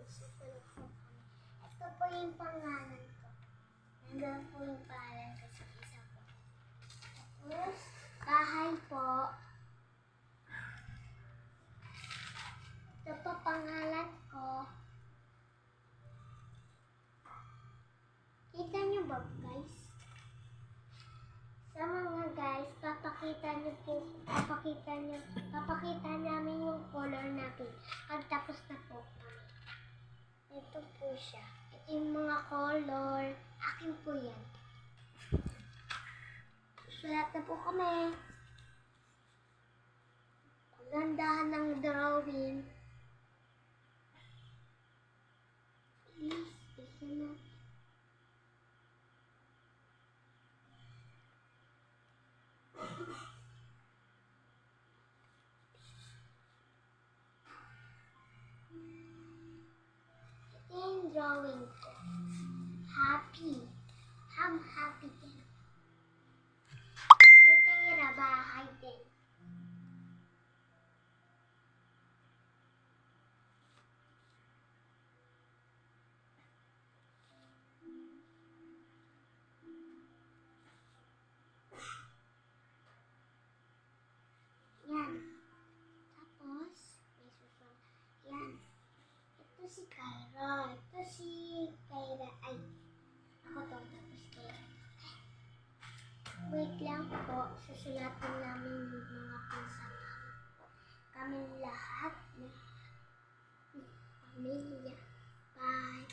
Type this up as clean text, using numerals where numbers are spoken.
Susulat po kami. Ito po yung pangalan ko. Nandun po yung pangalan ko sa isa po. Tapos, bahay po. Ito po pangalan ko. Kita nyo ba, guys? Sa mga guys, papakita namin yung color natin. Pagtapos na po kami. Ito po siya. Ito yung mga color. Akin po yan. Sulat na po kami. Pagandahan ng drawing. Please, isa na. Ito yung drawing ko. Happy. I'm happy din. Kaya bahay din. Yan. Tapos, may susunod. Yan. Ito si Kyra. Ito si Kyra. Ay, ako to. Tapos Kyra. Wait lang po. Susulatin namin yung mga pansama. Kami lahat ng pamilya. Bye.